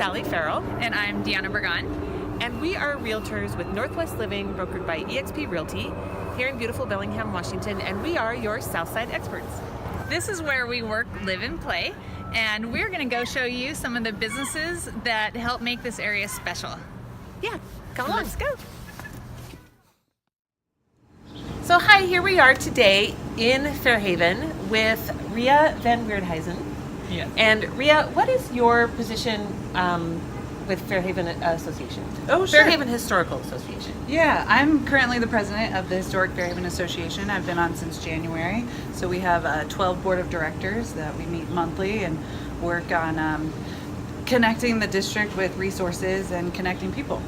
Sally Farrell. And I'm Deanna Burgon. And we are realtors with Northwest Living, brokered by eXp Realty, here in beautiful Bellingham, Washington, and we are your Southside experts. This is where we work, live, and play, and we're going to go show you some of the businesses that help make this area special. Yeah, come on, let's go. So hi, here we are today in Fairhaven with Ria Van Weerdhuizen. Yeah. And Ria, what is your position with Fairhaven Association? Oh, sure. Fairhaven Historical Association. Yeah, I'm currently the president of the Historic Fairhaven Association. I've been on since January. So we have a 12 board of directors that we meet monthly and work on connecting the district with resources and connecting people.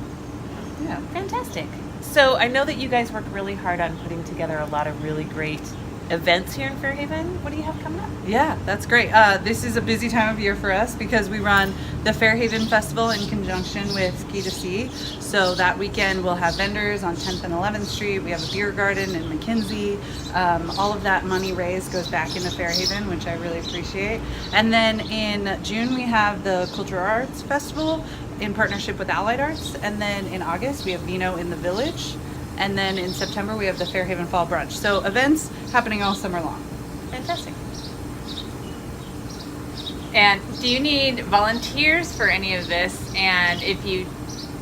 Yeah. Fantastic. So I know that you guys work really hard on putting together a lot of really great events here in Fairhaven. What do you have coming up? Yeah, that's great. This is a busy time of year for us because we run the Fairhaven Festival in conjunction with Ski to Sea. So that weekend we'll have vendors on 10th and 11th Street. We have a beer garden in McKinsey. All of that money raised goes back into Fairhaven, which I really appreciate. And then in June we have the Cultural Arts Festival in partnership with Allied Arts. And then in August we have Vino in the Village. And then in September we have the Fairhaven Fall Brunch. So events happening all summer long. Fantastic. And do you need volunteers for any of this? And if you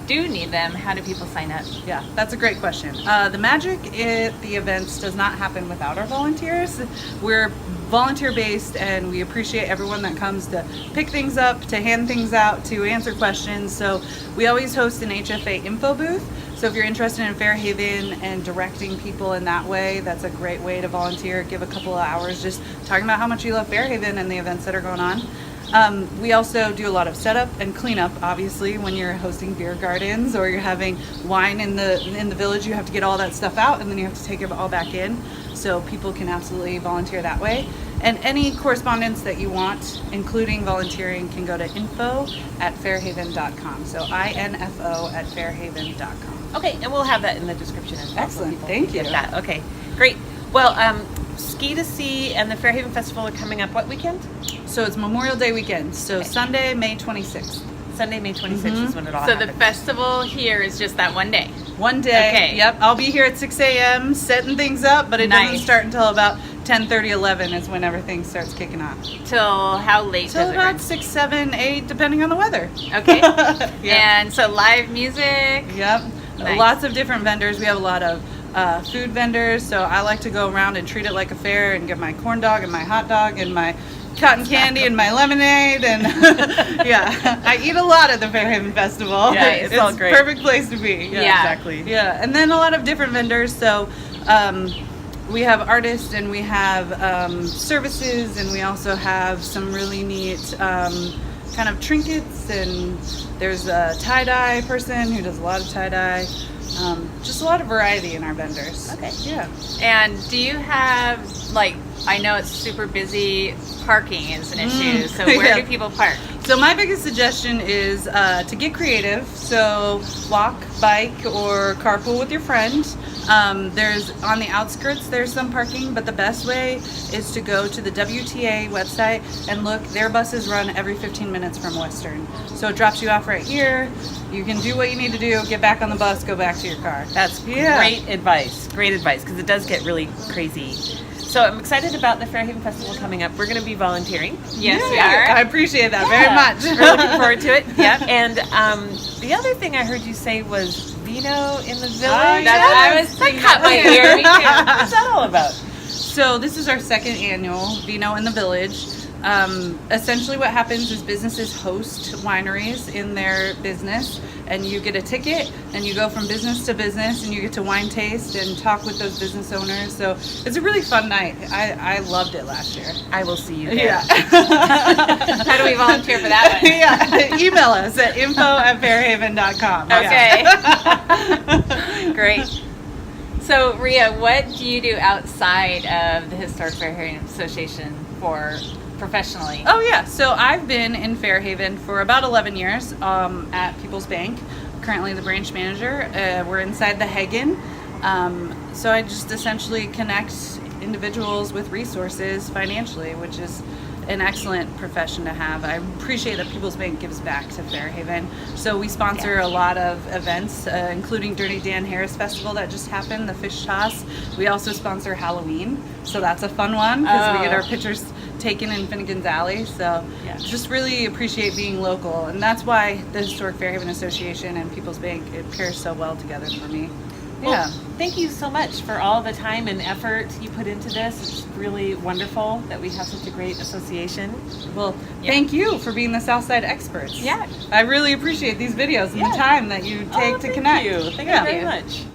do need them, how do people sign up? Yeah, that's a great question. The magic at the events does not happen without our volunteers. We're volunteer-based and we appreciate everyone that comes to pick things up, to hand things out, to answer questions. So we always host an HFA info booth. So if you're interested in Fairhaven and directing people in that way, that's a great way to volunteer. Give a couple of hours just talking about how much you love Fairhaven and the events that are going on. We also do a lot of setup and cleanup. Obviously, when you're hosting beer gardens or you're having wine in the village, you have to get all that stuff out and then you have to take it all back in. So people can absolutely volunteer that way. And any correspondence that you want, including volunteering, can go to info@fairhaven.com. So info@fairhaven.com. Okay, and we'll have that in the description as well. Excellent, So thank you. get that. Okay, great. Well, Ski to Sea and the Fairhaven Festival are coming up what weekend? So it's Memorial Day weekend. So Okay. Sunday, May 26th. Sunday, May 26th is when it all So happens. the festival here is just that one day. One day. Okay. Yep. I'll be here at 6 a.m. setting things up, but it doesn't Nice. start until about 10:30, 11 is when everything starts kicking off. Till how late Till does it about run? 6, 7, 8, depending on the weather. Okay. Yeah. And so live music. Yep. Nice. Lots of different vendors. We have a lot of food vendors, so I like to go around and treat it like a fair and get my corn dog and my hot dog and my cotton candy and my lemonade and yeah, I eat a lot at the Fairhaven Festival. Yeah, it's all great. Perfect place to be. Yeah. Exactly. Yeah, and then a lot of different vendors. So we have artists and we have services and we also have some really neat kind of trinkets, and there's a tie-dye person who does a lot of tie-dye. Just a lot of variety in our vendors. Okay. Yeah. And do you have, like, I know it's super busy, parking is an issue, so where Yeah. do people park? So my biggest suggestion is to get creative. So walk, bike, or carpool with your friend. There's on the outskirts, there's some parking, but the best way is to go to the WTA website and look. Their buses run every 15 minutes from Western. So it drops you off right here. You can do what you need to do, get back on the bus, go back to your car. That's Yeah. great advice, because it does get really crazy. So I'm excited about the Fairhaven Festival coming up. We're going to be volunteering. Yes, we I are. appreciate that very much. We're looking forward to it. Yeah. And the other thing I heard you say was Vino in the Village. That caught my ear. Me too. What's that all about? So this is our second annual Vino in the Village. Essentially what happens is businesses host wineries in their business, and you get a ticket and you go from business to business and you get to wine taste and talk with those business owners. So it's a really fun night. I loved it last year. I will see you there. Yeah. How do we volunteer for that one? Yeah. Email us at info@fairhaven.com. Okay. Great. So, Ria, what do you do outside of the Historic Fairhaven Association for professionally? Oh yeah, so I've been in Fairhaven for about 11 years at People's Bank, currently the branch manager. We're inside the Hagen. So I just essentially connect individuals with resources financially, which is an excellent profession to have. I appreciate that People's Bank gives back to Fairhaven. So we sponsor a lot of events, including Dirty Dan Harris Festival that just happened, the fish toss. We also sponsor Halloween, so that's a fun one because we get our pictures taken in Finnegan's Alley. So just really appreciate being local, and that's why the Historic Fairhaven Association and People's Bank, it pairs so well together for me. Well, thank you so much for all the time and effort you put into this. It's really wonderful that we have such a great association. Well, thank you for being the Southside experts. Yeah. I really appreciate these videos and the time that you take to connect. Thank you very much.